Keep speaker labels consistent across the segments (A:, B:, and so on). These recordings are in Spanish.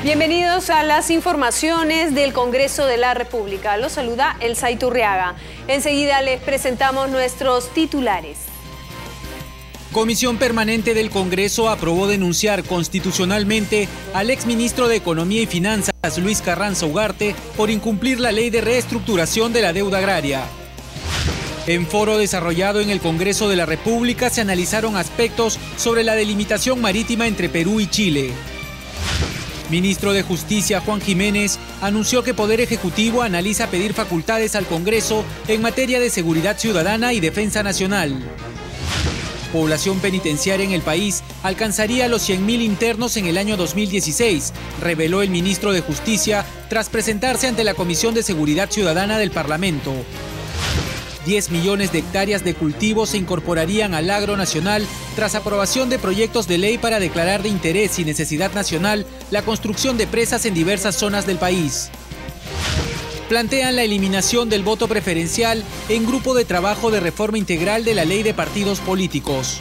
A: Bienvenidos a las informaciones del Congreso de la República. Los saluda Elsa Iturriaga. Enseguida les presentamos nuestros titulares.
B: Comisión Permanente del Congreso aprobó denunciar constitucionalmente al exministro de Economía y Finanzas, Luis Carranza Ugarte, por incumplir la ley de reestructuración de la deuda agraria. En foro desarrollado en el Congreso de la República se analizaron aspectos sobre la delimitación marítima entre Perú y Chile. Ministro de Justicia Juan Jiménez anunció que Poder Ejecutivo analiza pedir facultades al Congreso en materia de seguridad ciudadana y defensa nacional. Población penitenciaria en el país alcanzaría los 100.000 internos en el año 2016, reveló el ministro de Justicia tras presentarse ante la Comisión de Seguridad Ciudadana del Parlamento. 10 millones de hectáreas de cultivos se incorporarían al agro nacional tras aprobación de proyectos de ley para declarar de interés y necesidad nacional la construcción de presas en diversas zonas del país. Plantean la eliminación del voto preferencial en grupo de trabajo de reforma integral de la ley de partidos políticos.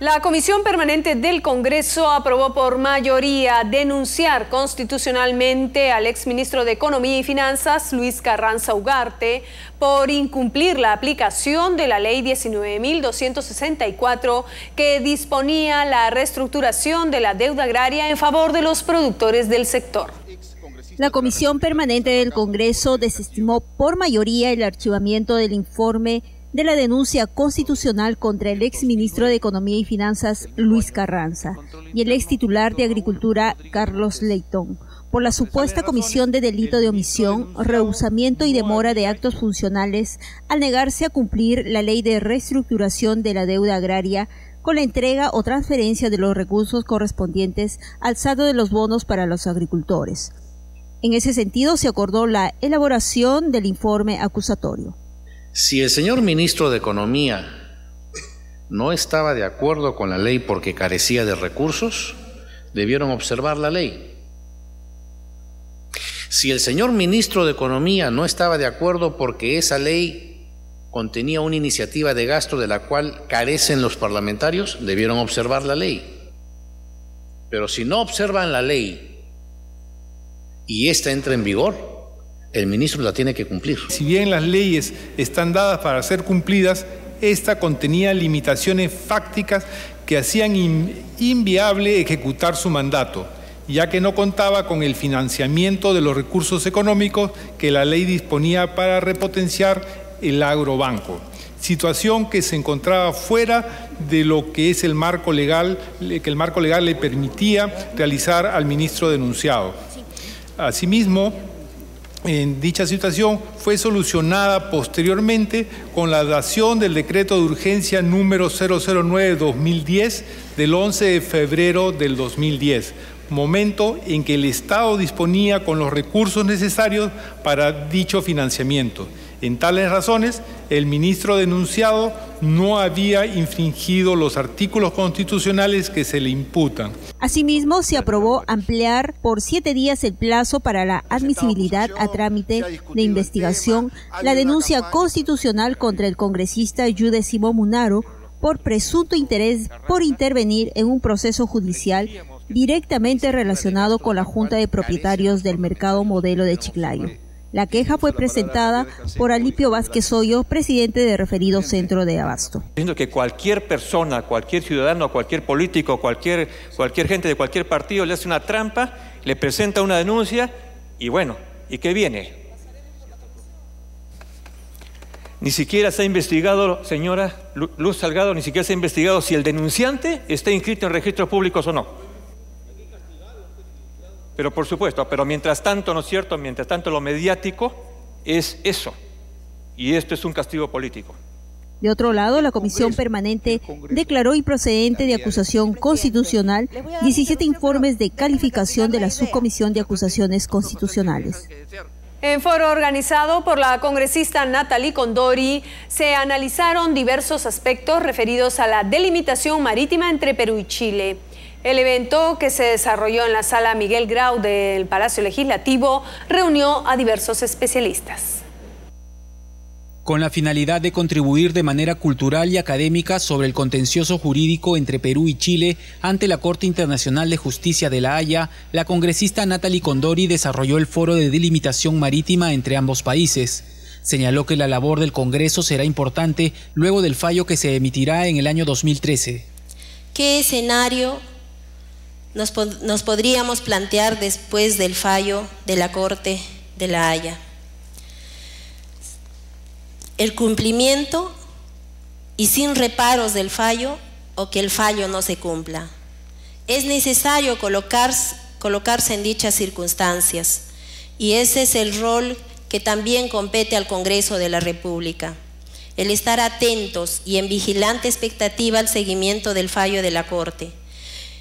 A: La Comisión Permanente del Congreso aprobó por mayoría denunciar constitucionalmente al exministro de Economía y Finanzas, Luis Carranza Ugarte, por incumplir la aplicación de la Ley 19.264 que disponía la reestructuración de la deuda agraria en favor de los productores del sector.
C: La Comisión Permanente del Congreso desestimó por mayoría el archivamiento del informe de la denuncia constitucional contra el exministro de Economía y Finanzas, Luis Carranza, y el extitular de Agricultura, Carlos Leitón, por la supuesta comisión de delito de omisión, rehusamiento y demora de actos funcionales al negarse a cumplir la ley de reestructuración de la deuda agraria con la entrega o transferencia de los recursos correspondientes al saldo de los bonos para los agricultores. En ese sentido, se acordó la elaboración del informe acusatorio.
D: Si el señor ministro de Economía no estaba de acuerdo con la ley porque carecía de recursos, debieron observar la ley. Si el señor ministro de Economía no estaba de acuerdo porque esa ley contenía una iniciativa de gasto de la cual carecen los parlamentarios, debieron observar la ley. Pero si no observan la ley y esta entra en vigor, el ministro la tiene que cumplir.
E: Si bien las leyes están dadas para ser cumplidas, esta contenía limitaciones fácticas que hacían inviable ejecutar su mandato, ya que no contaba con el financiamiento de los recursos económicos que la ley disponía para repotenciar el agrobanco, situación que se encontraba fuera de lo que es el marco legal, que el marco legal le permitía realizar al ministro denunciado. Asimismo, en dicha situación fue solucionada posteriormente con la dación del decreto de urgencia número 009-2010 del 11 de febrero del 2010, momento en que el Estado disponía con los recursos necesarios para dicho financiamiento. En tales razones, el ministro denunciado no había infringido los artículos constitucionales que se le imputan.
C: Asimismo, se aprobó ampliar por 7 días el plazo para la admisibilidad a trámite de investigación la denuncia constitucional contra el congresista Yude Simón Munaro por presunto interés por intervenir en un proceso judicial directamente relacionado con la Junta de Propietarios del Mercado Modelo de Chiclayo. La queja fue presentada por Alipio Vázquez Hoyo, presidente de referido centro de abasto.
F: Diciendo que cualquier persona, cualquier ciudadano, cualquier político, cualquier gente de cualquier partido le hace una trampa, le presenta una denuncia y bueno, ¿y qué viene? Ni siquiera se ha investigado, señora Luz Salgado, ni siquiera se ha investigado si el denunciante está inscrito en registros públicos o no. Pero por supuesto, pero mientras tanto, ¿no es cierto? Mientras tanto lo mediático es eso. Y esto es un castigo político.
C: De otro lado, la Comisión Permanente declaró improcedente de acusación constitucional 17 informes de calificación de la Subcomisión de Acusaciones Constitucionales.
A: En foro organizado por la congresista Natalie Condori, se analizaron diversos aspectos referidos a la delimitación marítima entre Perú y Chile. El evento, que se desarrolló en la sala Miguel Grau del Palacio Legislativo, reunió a diversos especialistas.
B: con la finalidad de contribuir de manera cultural y académica sobre el contencioso jurídico entre Perú y Chile ante la Corte Internacional de Justicia de La Haya. La congresista Natalie Condori desarrolló el foro de delimitación marítima entre ambos países. Señaló que la labor del Congreso será importante luego del fallo que se emitirá en el año 2013.
G: ¿Qué escenario nos podríamos plantear después del fallo de la Corte de La Haya? El cumplimiento y sin reparos del fallo, o que el fallo no se cumpla. Es necesario colocarse en dichas circunstancias, y ese es el rol que también compete al Congreso de la República, el estar atentos y en vigilante expectativa al seguimiento del fallo de la Corte,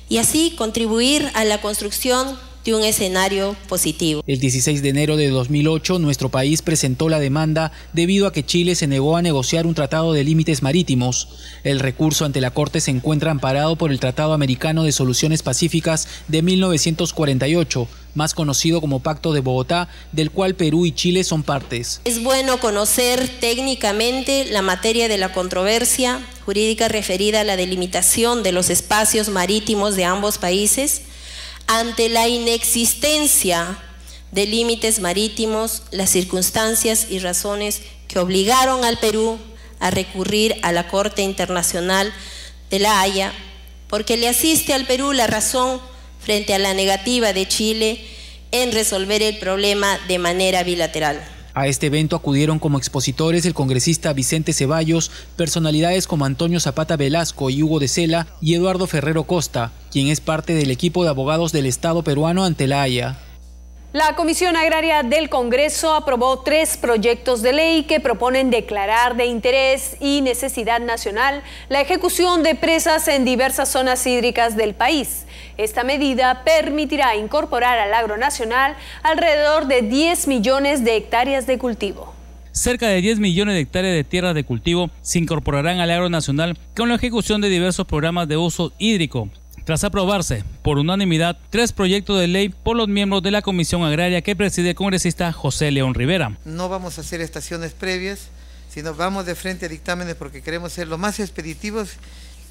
G: y así contribuir a la construcción de un escenario positivo.
B: El 16 de enero de 2008, nuestro país presentó la demanda debido a que Chile se negó a negociar un tratado de límites marítimos. El recurso ante la Corte se encuentra amparado por el Tratado Americano de Soluciones Pacíficas de 1948, más conocido como Pacto de Bogotá, del cual Perú y Chile son partes.
G: Es bueno conocer técnicamente la materia de la controversia jurídica referida a la delimitación de los espacios marítimos de ambos países. Ante la inexistencia de límites marítimos, las circunstancias y razones que obligaron al Perú a recurrir a la Corte Internacional de La Haya, porque le asiste al Perú la razón frente a la negativa de Chile en resolver el problema de manera bilateral.
B: A este evento acudieron como expositores el congresista Vicente Ceballos, personalidades como Antonio Zapata Velasco y Hugo de Sela y Eduardo Ferrero Costa, quien es parte del equipo de abogados del Estado peruano ante La Haya.
A: La Comisión Agraria del Congreso aprobó 3 proyectos de ley que proponen declarar de interés y necesidad nacional la ejecución de presas en diversas zonas hídricas del país. Esta medida permitirá incorporar al agro nacional alrededor de 10 millones de hectáreas de cultivo.
H: Cerca de 10 millones de hectáreas de tierras de cultivo se incorporarán al agro nacional con la ejecución de diversos programas de uso hídrico. Tras aprobarse por unanimidad 3 proyectos de ley por los miembros de la Comisión Agraria que preside el congresista José León Rivera.
I: No vamos a hacer estaciones previas, sino vamos de frente a dictámenes porque queremos ser lo más expeditivos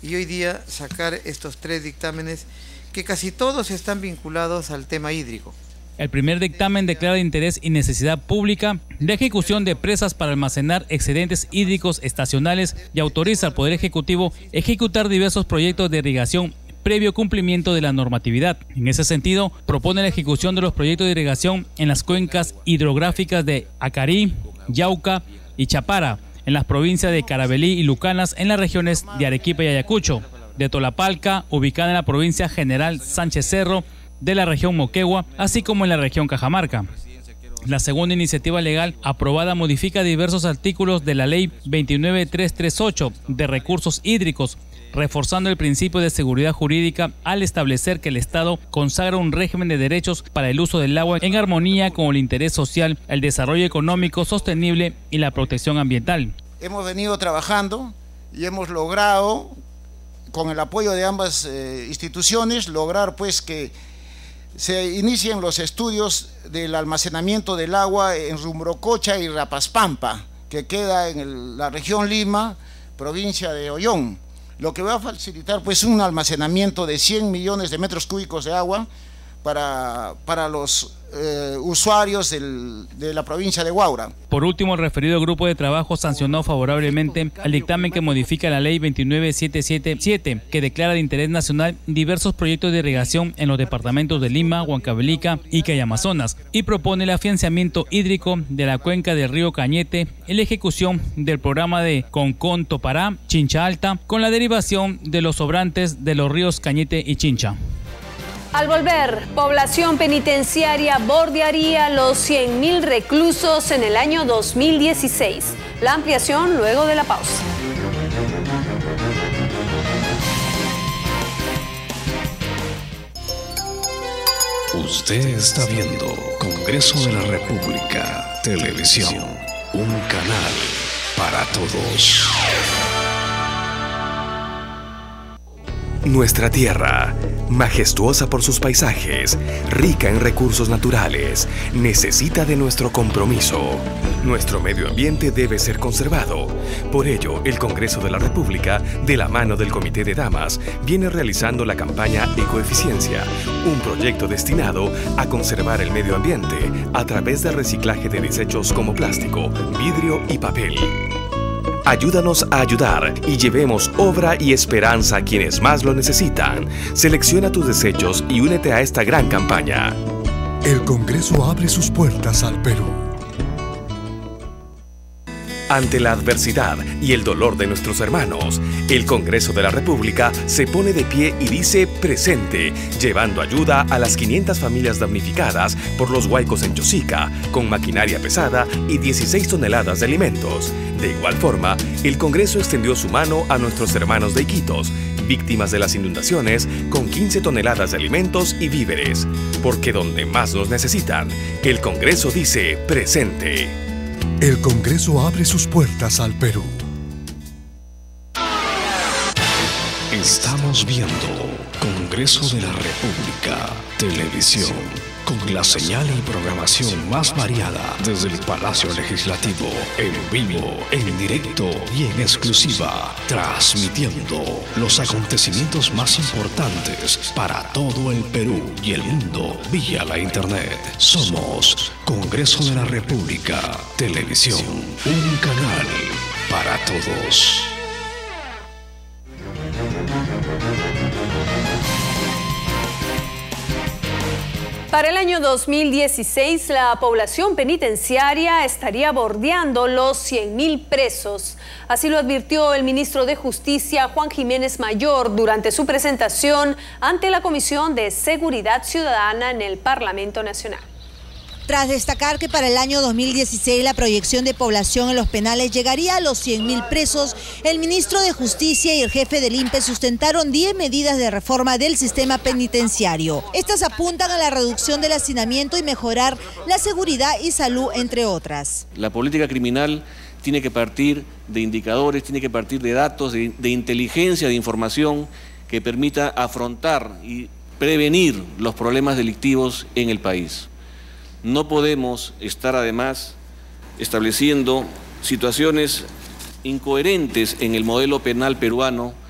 I: y hoy día sacar estos 3 dictámenes que casi todos están vinculados al tema hídrico.
H: El primer dictamen declara de interés y necesidad pública de ejecución de presas para almacenar excedentes hídricos estacionales y autoriza al Poder Ejecutivo ejecutar diversos proyectos de irrigación previo cumplimiento de la normatividad. En ese sentido, propone la ejecución de los proyectos de irrigación en las cuencas hidrográficas de Acarí, Yauca y Chapara, en las provincias de Carabalí y Lucanas, en las regiones de Arequipa y Ayacucho, de Tolapalca, ubicada en la provincia General Sánchez Cerro, de la región Moquegua, así como en la región Cajamarca. La segunda iniciativa legal aprobada modifica diversos artículos de la Ley 29338 de recursos hídricos, reforzando el principio de seguridad jurídica al establecer que el Estado consagra un régimen de derechos para el uso del agua en armonía con el interés social, el desarrollo económico sostenible y la protección ambiental.
J: Hemos venido trabajando y hemos logrado, con el apoyo de ambas instituciones, lograr pues que se inicien los estudios del almacenamiento del agua en Rumbrococha y Rapaspampa, que queda en la región Lima, provincia de Ollón, lo que va a facilitar pues un almacenamiento de 100 millones de metros cúbicos de agua para los usuarios de la provincia de Huaura.
H: Por último, el referido grupo de trabajo sancionó favorablemente al dictamen que modifica la Ley 29777, que declara de interés nacional diversos proyectos de irrigación en los departamentos de Lima, Huancavelica y Amazonas, y propone el afianzamiento hídrico de la cuenca del río Cañete y la ejecución del programa de Concón-Topará, Chincha Alta, con la derivación de los sobrantes de los ríos Cañete y Chincha.
A: Al volver, población penitenciaria bordearía los 100.000 reclusos en el año 2016. La ampliación luego de la pausa.
K: Usted está viendo Congreso de la República, Televisión, un canal para todos.
L: Nuestra tierra, majestuosa por sus paisajes, rica en recursos naturales, necesita de nuestro compromiso. Nuestro medio ambiente debe ser conservado. Por ello, el Congreso de la República, de la mano del Comité de Damas, viene realizando la campaña Ecoeficiencia, un proyecto destinado a conservar el medio ambiente a través del reciclaje de desechos como plástico, vidrio y papel. Ayúdanos a ayudar y llevemos obra y esperanza a quienes más lo necesitan. Selecciona tus desechos y únete a esta gran campaña.
M: El Congreso abre sus puertas al Perú.
L: Ante la adversidad y el dolor de nuestros hermanos, el Congreso de la República se pone de pie y dice presente, llevando ayuda a las 500 familias damnificadas por los huaicos en Chosica, con maquinaria pesada y 16 toneladas de alimentos. De igual forma, el Congreso extendió su mano a nuestros hermanos de Iquitos, víctimas de las inundaciones, con 15 toneladas de alimentos y víveres. Porque donde más nos necesitan, el Congreso dice presente.
M: El Congreso abre sus puertas al Perú.
K: Estamos viendo Congreso de la República, televisión, con la señal y programación más variada desde el Palacio Legislativo, en vivo, en directo y en exclusiva, transmitiendo los acontecimientos más importantes para todo el Perú y el mundo vía la Internet. Somos Congreso de la República, televisión, un canal para todos.
A: Para el año 2016, la población penitenciaria estaría bordeando los 100.000 presos. Así lo advirtió el ministro de Justicia, Juan Jiménez Mayor, durante su presentación ante la Comisión de Seguridad Ciudadana en el Parlamento Nacional.
N: Tras destacar que para el año 2016 la proyección de población en los penales llegaría a los 100.000 presos, el ministro de Justicia y el jefe del INPE sustentaron 10 medidas de reforma del sistema penitenciario. Estas apuntan a la reducción del hacinamiento y mejorar la seguridad y salud, entre otras.
O: La política criminal tiene que partir de indicadores, tiene que partir de datos, de inteligencia, de información que permita afrontar y prevenir los problemas delictivos en el país. No podemos estar además estableciendo situaciones incoherentes en el modelo penal peruano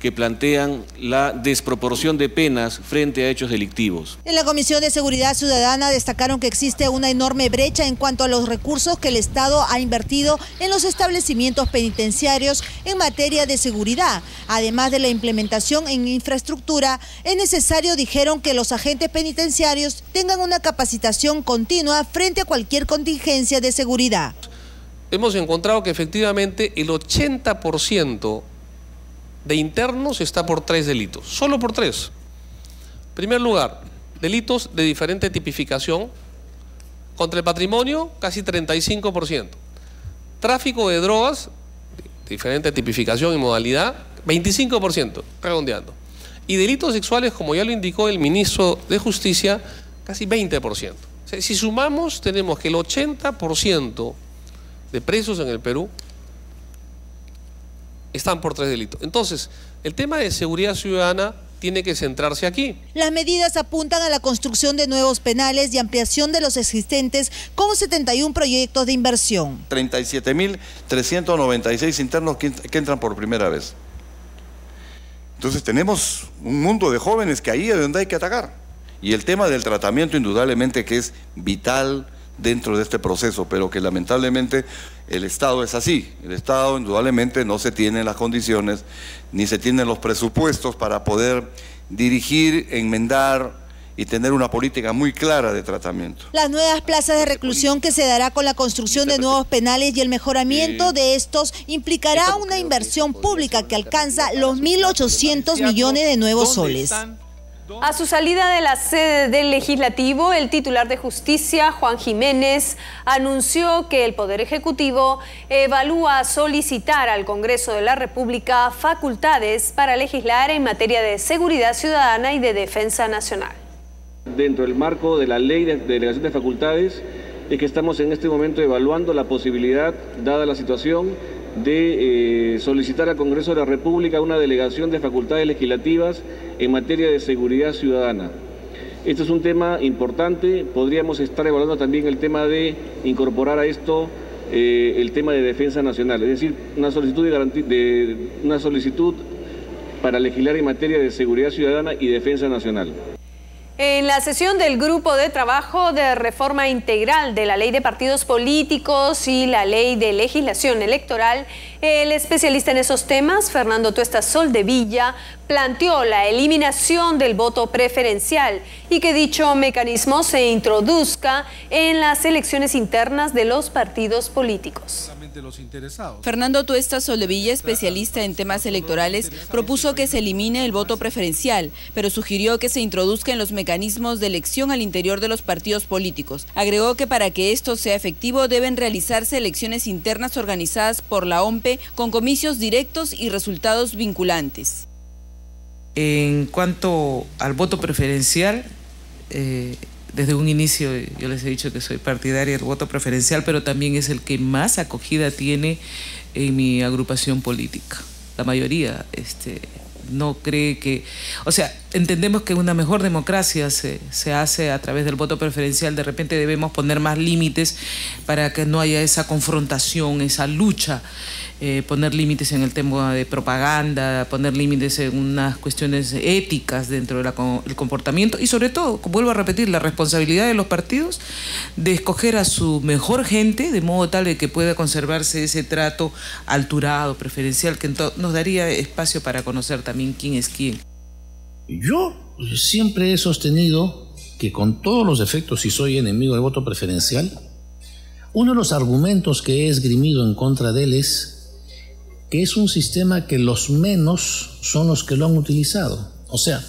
O: que plantean la desproporción de penas frente a hechos delictivos.
N: En la Comisión de Seguridad Ciudadana destacaron que existe una enorme brecha en cuanto a los recursos que el Estado ha invertido en los establecimientos penitenciarios en materia de seguridad. Además de la implementación en infraestructura, es necesario, dijeron, que los agentes penitenciarios tengan una capacitación continua frente a cualquier contingencia de seguridad.
P: Hemos encontrado que efectivamente el 80% de internos está por 3 delitos, solo por 3. En primer lugar, delitos de diferente tipificación. Contra el patrimonio, casi 35%. Tráfico de drogas, de diferente tipificación y modalidad, 25%, redondeando. Y delitos sexuales, como ya lo indicó el ministro de Justicia, casi 20%. O sea, si sumamos, tenemos que el 80% de presos en el Perú están por 3 delitos. Entonces, el tema de seguridad ciudadana tiene que centrarse aquí.
N: Las medidas apuntan a la construcción de nuevos penales y ampliación de los existentes con 71 proyectos de inversión.
Q: 37.396 internos que entran por primera vez. Entonces tenemos un mundo de jóvenes que ahí es donde hay que atacar. Y el tema del tratamiento indudablemente que es vital dentro de este proceso, pero que lamentablemente el Estado es así. El Estado indudablemente no se tiene las condiciones, ni se tienen los presupuestos para poder dirigir, enmendar y tener una política muy clara de tratamiento.
N: Las nuevas plazas de reclusión que se dará con la construcción de nuevos penales y el mejoramiento de estos implicará una inversión pública que alcanza los 1.800 millones de nuevos soles.
A: A su salida de la sede del Legislativo, el titular de Justicia, Juan Jiménez, anunció que el Poder Ejecutivo evalúa solicitar al Congreso de la República facultades para legislar en materia de seguridad ciudadana y de defensa nacional.
R: Dentro del marco de la Ley de Delegación de Facultades, es que estamos en este momento evaluando la posibilidad, dada la situación, de solicitar al Congreso de la República una delegación de facultades legislativas en materia de seguridad ciudadana. Este es un tema importante, podríamos estar evaluando también el tema de incorporar a esto el tema de defensa nacional, es decir, una solicitud para legislar en materia de seguridad ciudadana y defensa nacional.
A: En la sesión del Grupo de Trabajo de Reforma Integral de la Ley de Partidos Políticos y la Ley de Legislación Electoral, el especialista en esos temas, Fernando Tuesta Soldevilla, planteó la eliminación del voto preferencial y que dicho mecanismo se introduzca en las elecciones internas de los partidos políticos.
S: Fernando Tuesta Soldevilla, especialista en temas electorales, propuso que se elimine el voto preferencial, pero sugirió que se introduzca en los mecanismos de elección al interior de los partidos políticos. Agregó que para que esto sea efectivo deben realizarse elecciones internas organizadas por la OMPE con comicios directos y resultados vinculantes.
T: En cuanto al voto preferencial, desde un inicio yo les he dicho que soy partidaria del voto preferencial, pero también es el que más acogida tiene en mi agrupación política. La mayoría no cree que... O sea, entendemos que una mejor democracia se hace a través del voto preferencial. De repente debemos poner más límites para que no haya esa confrontación, esa lucha. Poner límites en el tema de propaganda, poner límites en unas cuestiones éticas dentro del comportamiento y sobre todo, vuelvo a repetir, la responsabilidad de los partidos de escoger a su mejor gente de modo tal de que pueda conservarse ese trato alturado, preferencial, que nos daría espacio para conocer también quién es quién.
D: Yo siempre he sostenido que con todos los defectos, si soy enemigo del voto preferencial, uno de los argumentos que he esgrimido en contra de él es que es un sistema que los menos son los que lo han utilizado. O sea,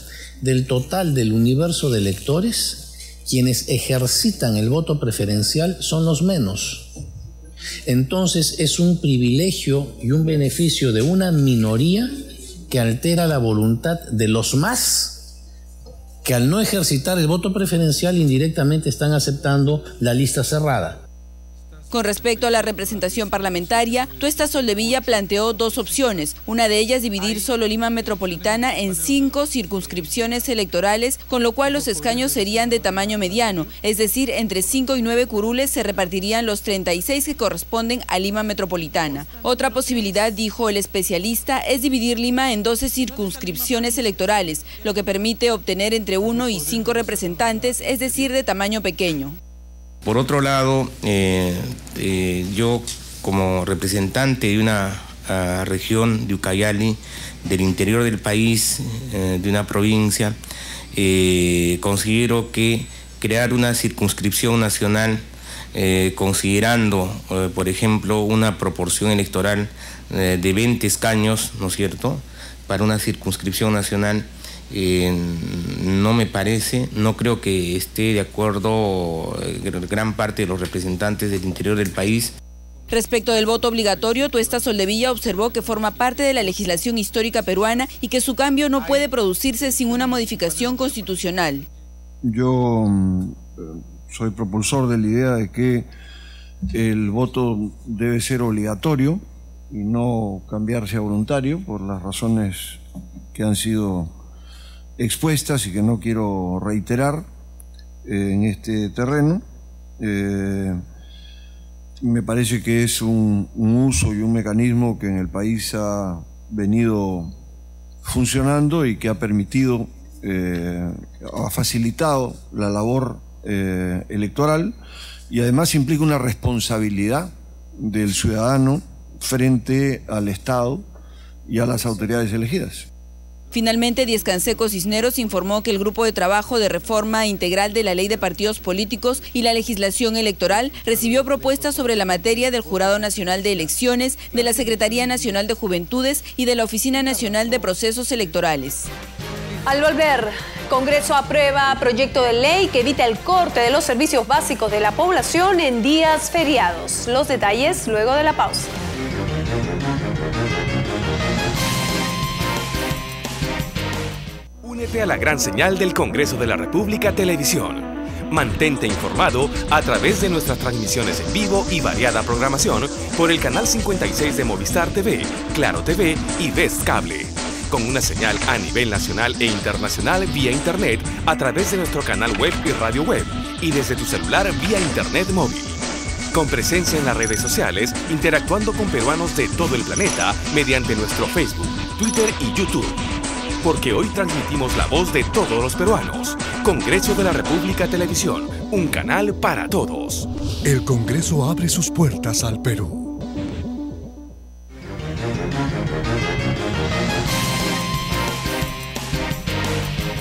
D: del total del universo de electores, quienes ejercitan el voto preferencial son los menos. Entonces es un privilegio y un beneficio de una minoría que altera la voluntad de los más, que al no ejercitar el voto preferencial indirectamente están aceptando la lista cerrada.
S: Con respecto a la representación parlamentaria, Tuesta Soldevilla planteó dos opciones. Una de ellas, dividir solo Lima Metropolitana en 5 circunscripciones electorales, con lo cual los escaños serían de tamaño mediano, es decir, entre 5 y 9 curules se repartirían los 36 que corresponden a Lima Metropolitana. Otra posibilidad, dijo el especialista, es dividir Lima en 12 circunscripciones electorales, lo que permite obtener entre 1 y 5 representantes, es decir, de tamaño pequeño.
U: Por otro lado, yo como representante de una región de Ucayali, del interior del país, de una provincia, considero que crear una circunscripción nacional, considerando, por ejemplo, una proporción electoral de 20 escaños, ¿no es cierto?, para una circunscripción nacional, no me parece, no creo que esté de acuerdo gran parte de los representantes del interior del país.
S: Respecto del voto obligatorio, Tuesta Soldevilla observó que forma parte de la legislación histórica peruana y que su cambio no puede producirse sin una modificación constitucional.
V: Yo soy propulsor de la idea de que el voto debe ser obligatorio y no cambiarse a voluntario por las razones que han sido expuestas y que no quiero reiterar en este terreno. Me parece que es un uso y un mecanismo que en el país ha venido funcionando y que ha permitido, ha facilitado la labor electoral y además implica una responsabilidad del ciudadano frente al Estado y a las autoridades elegidas.
S: Finalmente, Díez Canseco Cisneros informó que el Grupo de Trabajo de Reforma Integral de la Ley de Partidos Políticos y la Legislación Electoral recibió propuestas sobre la materia del Jurado Nacional de Elecciones, de la Secretaría Nacional de Juventudes y de la Oficina Nacional de Procesos Electorales.
A: Al volver, Congreso aprueba proyecto de ley que evita el corte de los servicios básicos de la población en días feriados. Los detalles luego de la pausa.
L: Únete a la gran señal del Congreso de la República Televisión. Mantente informado a través de nuestras transmisiones en vivo y variada programación por el canal 56 de Movistar TV, Claro TV y Vest Cable, con una señal a nivel nacional e internacional vía internet a través de nuestro canal web y radio web, y desde tu celular vía internet móvil. Con presencia en las redes sociales, interactuando con peruanos de todo el planeta mediante nuestro Facebook, Twitter y YouTube. Porque hoy transmitimos la voz de todos los peruanos. Congreso de la República Televisión, un canal para todos.
M: El Congreso abre sus puertas al Perú.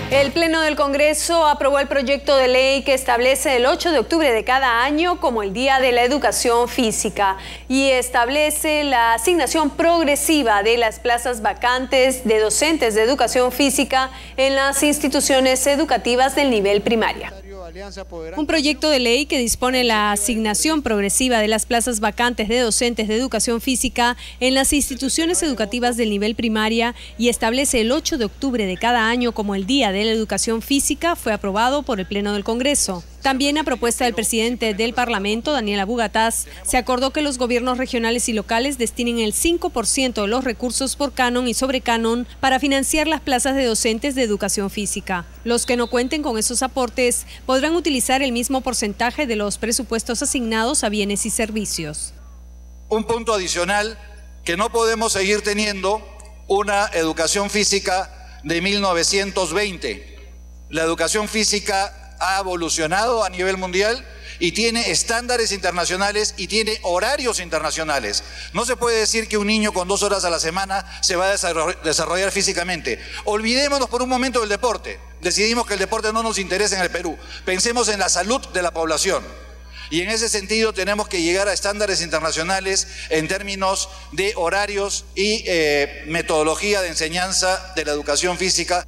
A: El Pleno del Congreso aprobó el proyecto de ley que establece el 8 de octubre de cada año como el Día de la Educación Física y establece la asignación progresiva de las plazas vacantes de docentes de educación física en las instituciones educativas del nivel primaria. Un proyecto de ley que dispone la asignación progresiva de las plazas vacantes de docentes de educación física en las instituciones educativas del nivel primaria y establece el 8 de octubre de cada año como el Día de la Educación Física fue aprobado por el Pleno del Congreso. También a propuesta del presidente del Parlamento, Daniel Abugataz, se acordó que los gobiernos regionales y locales destinen el 5% de los recursos por canon y sobrecanon para financiar las plazas de docentes de educación física. Los que no cuenten con esos aportes podrán utilizar el mismo porcentaje de los presupuestos asignados a bienes y servicios.
E: Un punto adicional, que no podemos seguir teniendo una educación física de 1920. La educación física ha evolucionado a nivel mundial y tiene estándares internacionales y tiene horarios internacionales. No se puede decir que un niño con 2 horas a la semana se va a desarrollar físicamente. Olvidémonos por un momento del deporte. Decidimos que el deporte no nos interesa en el Perú. Pensemos en la salud de la población. Y en ese sentido tenemos que llegar a estándares internacionales en términos de horarios y metodología de enseñanza de la educación física.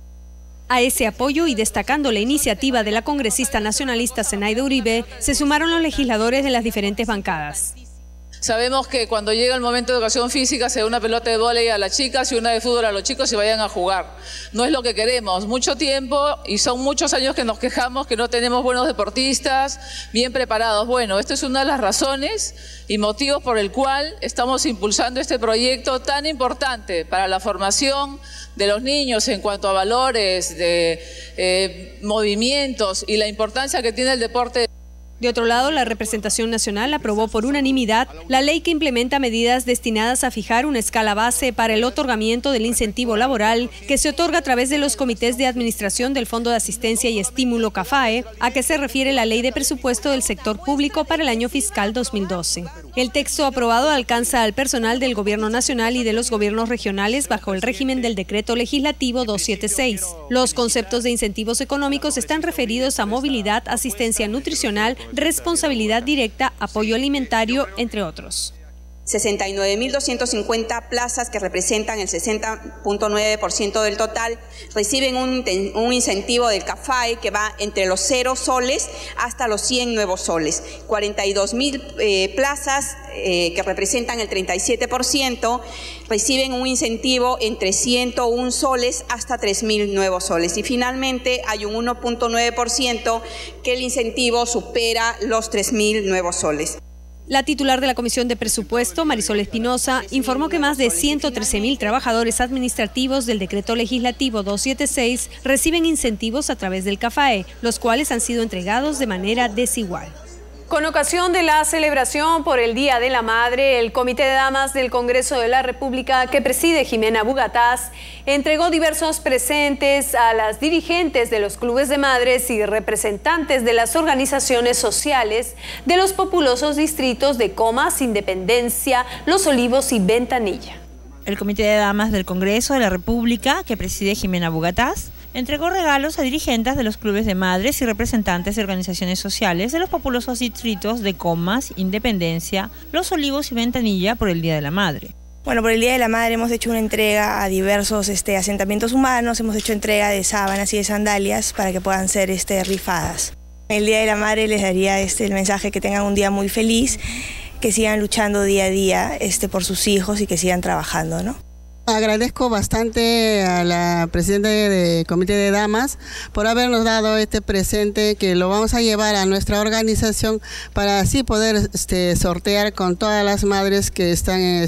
A: A ese apoyo y destacando la iniciativa de la congresista nacionalista Zenaida Uribe, se sumaron los legisladores de las diferentes bancadas.
F: Sabemos que cuando llega el momento de educación física se da una pelota de vóley a las chicas y una de fútbol a los chicos y vayan a jugar. No es lo que queremos. Mucho tiempo y son muchos años que nos quejamos que no tenemos buenos deportistas bien preparados. Bueno, esta es una de las razones y motivos por el cual estamos impulsando este proyecto tan importante para la formación de los niños en cuanto a valores, de movimientos y la importancia que tiene el deporte.
A: De otro lado, la representación nacional aprobó por unanimidad la ley que implementa medidas destinadas a fijar una escala base para el otorgamiento del incentivo laboral que se otorga a través de los comités de administración del Fondo de Asistencia y Estímulo CAFAE, a que se refiere la Ley de Presupuesto del Sector Público para el año fiscal 2012. El texto aprobado alcanza al personal del Gobierno Nacional y de los gobiernos regionales bajo el régimen del Decreto Legislativo 276. Los conceptos de incentivos económicos están referidos a movilidad, asistencia nutricional, responsabilidad directa, apoyo alimentario, entre otros.
W: 69.250 plazas que representan el 60.9% del total reciben un incentivo del CAFAE que va entre los 0 soles hasta los 100 nuevos soles. 42.000 plazas que representan el 37% reciben un incentivo entre 101 soles hasta 3.000 nuevos soles. Y finalmente hay un 1.9% que el incentivo supera los 3.000 nuevos soles.
A: La titular de la Comisión de Presupuesto, Marisol Espinosa, informó que más de 113.000 trabajadores administrativos del Decreto Legislativo 276 reciben incentivos a través del CAFAE, los cuales han sido entregados de manera desigual. Con ocasión de la celebración por el Día de la Madre, el Comité de Damas del Congreso de la República, que preside Jimena Abugataz, entregó diversos presentes a las dirigentes de los clubes de madres y representantes de las organizaciones sociales de los populosos distritos de Comas, Independencia, Los Olivos y Ventanilla.
X: El Comité de Damas del Congreso de la República, que preside Jimena Abugataz, entregó regalos a dirigentes de los clubes de madres y representantes de organizaciones sociales de los populosos distritos de Comas, Independencia, Los Olivos y Ventanilla por el Día de la Madre.
Y: Bueno, por el Día de la Madre hemos hecho una entrega a diversos asentamientos humanos, hemos hecho entrega de sábanas y de sandalias para que puedan ser rifadas. El Día de la Madre les daría el mensaje que tengan un día muy feliz, que sigan luchando día a día por sus hijos y que sigan trabajando, ¿no?
B: Agradezco bastante a la presidenta del Comité de Damas por habernos dado este presente que lo vamos a llevar a nuestra organización para así poder sortear con todas las madres que están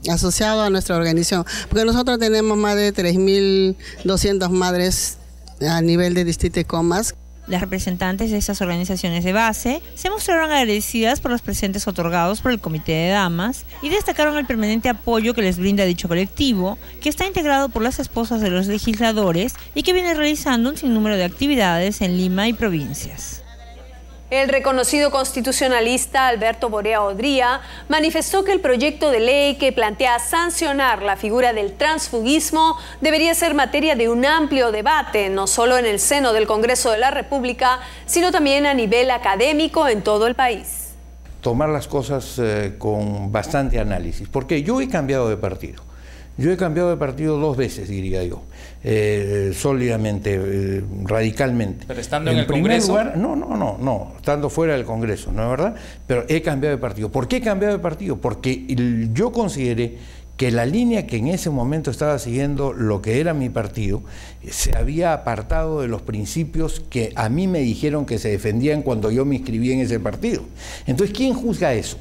B: asociadas a nuestra organización, porque nosotros tenemos más de 3.200 madres a nivel de distrito de Comas.
X: Las representantes de estas organizaciones de base se mostraron agradecidas por los presentes otorgados por el Comité de Damas y destacaron el permanente apoyo que les brinda dicho colectivo, que está integrado por las esposas de los legisladores y que viene realizando un sinnúmero de actividades en Lima y provincias.
A: El reconocido constitucionalista Alberto Borea Odría manifestó que el proyecto de ley que plantea sancionar la figura del transfugismo debería ser materia de un amplio debate, no solo en el seno del Congreso de la República, sino también a nivel académico en todo el país.
C: Tomar las cosas con bastante análisis, porque yo he cambiado de partido. Yo he cambiado de partido 2 veces, diría yo, sólidamente, radicalmente.
H: ¿Pero estando en el Congreso?
C: Lugar, no, estando fuera del Congreso, ¿no es verdad? Pero he cambiado de partido. ¿Por qué he cambiado de partido? Porque yo consideré que la línea que en ese momento estaba siguiendo lo que era mi partido se había apartado de los principios que a mí me dijeron que se defendían cuando yo me inscribí en ese partido. Entonces, ¿quién juzga eso?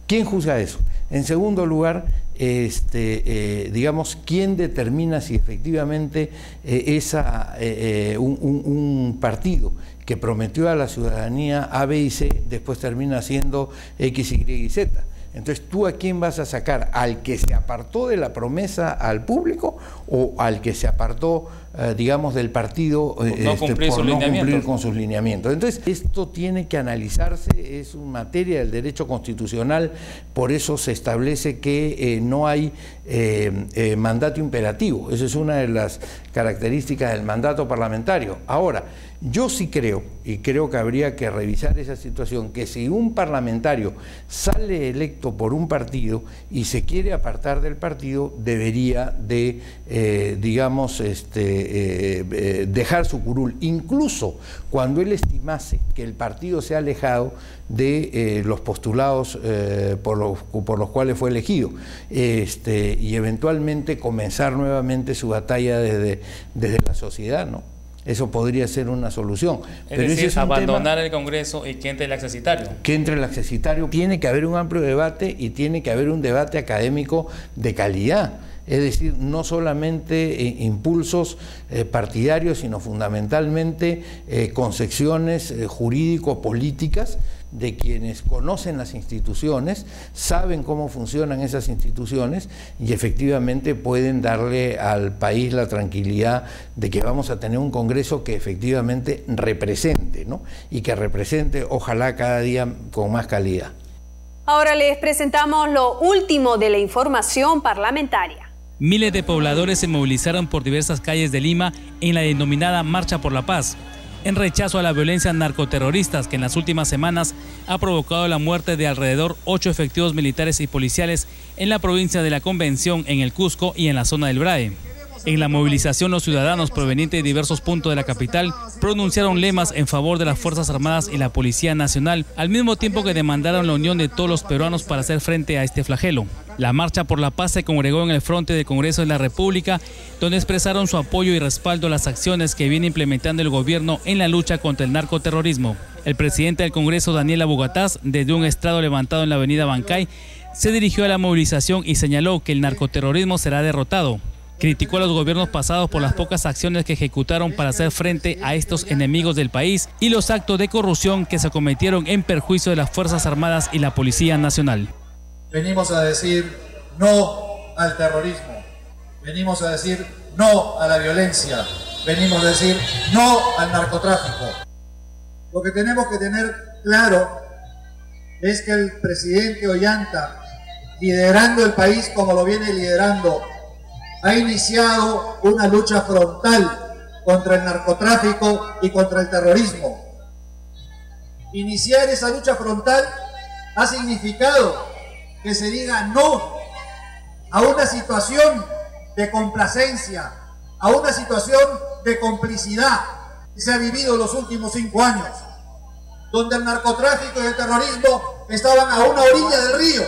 C: ¿Quién juzga eso? En segundo lugar, digamos, ¿quién determina si efectivamente un partido que prometió a la ciudadanía A, B y C, después termina siendo X, Y y Z? Entonces, ¿tú a quién vas a sacar? ¿Al que se apartó de la promesa al público o al que se apartó, digamos, del partido por no cumplir con sus lineamientos? Entonces, esto tiene que analizarse, es una materia del derecho constitucional, por eso se establece que no hay mandato imperativo. Esa es una de las características del mandato parlamentario. Ahora, yo sí creo, y creo que habría que revisar esa situación, que si un parlamentario sale electo por un partido y se quiere apartar del partido, debería de, digamos, dejar su curul, incluso cuando él estimase que el partido se ha alejado de los postulados por los cuales fue elegido, y eventualmente comenzar nuevamente su batalla desde la sociedad, ¿no? Eso podría ser una solución.
H: Pero decir, es abandonar el Congreso y que entre el accesitario.
C: Que entre el accesitario. Tiene que haber un amplio debate y tiene que haber un debate académico de calidad. Es decir, no solamente impulsos partidarios, sino fundamentalmente concepciones jurídico-políticas de quienes conocen las instituciones, saben cómo funcionan esas instituciones y efectivamente pueden darle al país la tranquilidad de que vamos a tener un Congreso que efectivamente represente, ¿no? Y que represente, ojalá, cada día con más calidad.
A: Ahora les presentamos lo último de la información parlamentaria.
H: Miles de pobladores se movilizaron por diversas calles de Lima en la denominada Marcha por la Paz, en rechazo a la violencia narcoterroristas que en las últimas semanas ha provocado la muerte de alrededor 8 efectivos militares y policiales en la provincia de La Convención, en el Cusco y en la zona del Brae. En la movilización, los ciudadanos provenientes de diversos puntos de la capital pronunciaron lemas en favor de las Fuerzas Armadas y la Policía Nacional, al mismo tiempo que demandaron la unión de todos los peruanos para hacer frente a este flagelo. La Marcha por la Paz se congregó en el frente del Congreso de la República, donde expresaron su apoyo y respaldo a las acciones que viene implementando el gobierno en la lucha contra el narcoterrorismo. El presidente del Congreso, Daniel Abugataz, desde un estrado levantado en la avenida Bancay, se dirigió a la movilización y señaló que el narcoterrorismo será derrotado. Criticó a los gobiernos pasados por las pocas acciones que ejecutaron para hacer frente a estos enemigos del país y los actos de corrupción que se cometieron en perjuicio de las Fuerzas Armadas y la Policía Nacional.
G: Venimos a decir no al terrorismo, venimos a decir no a la violencia, venimos a decir no al narcotráfico. Lo que tenemos que tener claro es que el presidente Ollanta, liderando el país como lo viene liderando, ha iniciado una lucha frontal contra el narcotráfico y contra el terrorismo. Iniciar esa lucha frontal ha significado que se diga no a una situación de complacencia, a una situación de complicidad que se ha vivido en los últimos 5 años, donde el narcotráfico y el terrorismo estaban a una orilla del río,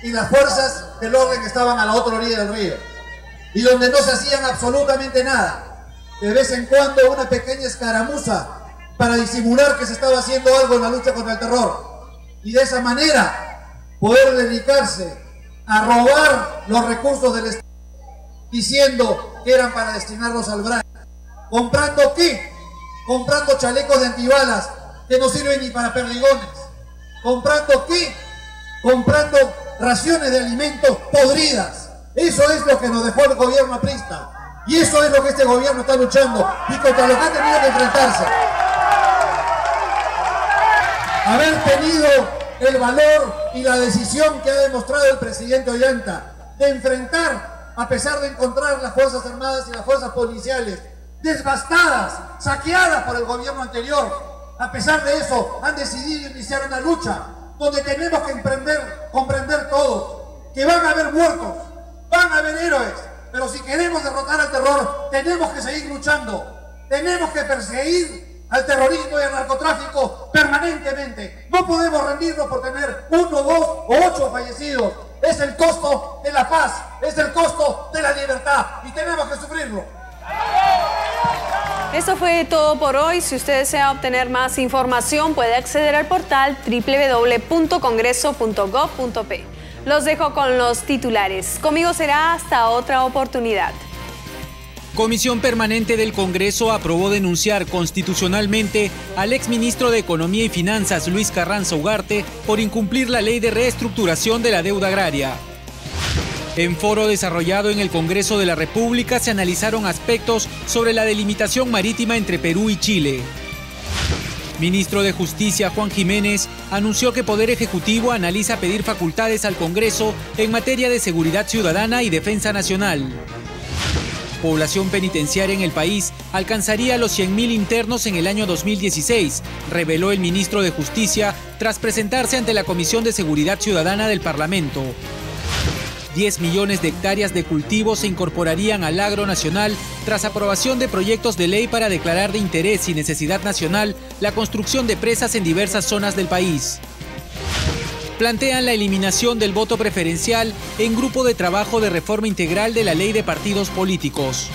G: y las fuerzas del orden que estaban a la otra orilla del río, y donde no se hacían absolutamente nada. De vez en cuando una pequeña escaramuza para disimular que se estaba haciendo algo en la lucha contra el terror, y de esa manera poder dedicarse a robar los recursos del Estado, diciendo que eran para destinarlos al BRAC. ¿Comprando qué? Comprando chalecos de antibalas que no sirven ni para perdigones. ¿Comprando qué? Comprando raciones de alimentos podridas. Eso es lo que nos dejó el gobierno aprista. Y eso es lo que este gobierno está luchando y contra lo que ha tenido que enfrentarse. Haber tenido el valor y la decisión que ha demostrado el presidente Ollanta de enfrentar, a pesar de encontrar las Fuerzas Armadas y las Fuerzas Policiales devastadas, saqueadas por el gobierno anterior. A pesar de eso, han decidido iniciar una lucha donde tenemos que comprender todos que van a haber muertos, van a haber héroes, pero si queremos derrotar al terror, tenemos que seguir luchando, tenemos que perseguir al terrorismo y al narcotráfico permanentemente. No podemos rendirnos por tener 1, 2 o 8 fallecidos. Es el costo de la paz, es el costo de la libertad y tenemos que sufrirlo.
A: Esto fue todo por hoy. Si usted desea obtener más información, puede acceder al portal www.congreso.gov.p. Los dejo con los titulares. Conmigo será hasta otra oportunidad.
I: Comisión Permanente del Congreso aprobó denunciar constitucionalmente al exministro de Economía y Finanzas, Luis Carranza Ugarte, por incumplir la ley de reestructuración de la deuda agraria. En foro desarrollado en el Congreso de la República se analizaron aspectos sobre la delimitación marítima entre Perú y Chile. Ministro de Justicia Juan Jiménez anunció que Poder Ejecutivo analiza pedir facultades al Congreso en materia de seguridad ciudadana y defensa nacional. Población penitenciaria en el país alcanzaría los 100.000 internos en el año 2016, reveló el ministro de Justicia tras presentarse ante la Comisión de Seguridad Ciudadana del Parlamento. 10 millones de hectáreas de cultivos se incorporarían al agro nacional tras aprobación de proyectos de ley para declarar de interés y necesidad nacional la construcción de presas en diversas zonas del país. Plantean la eliminación del voto preferencial en grupo de trabajo de reforma integral de la ley de partidos políticos.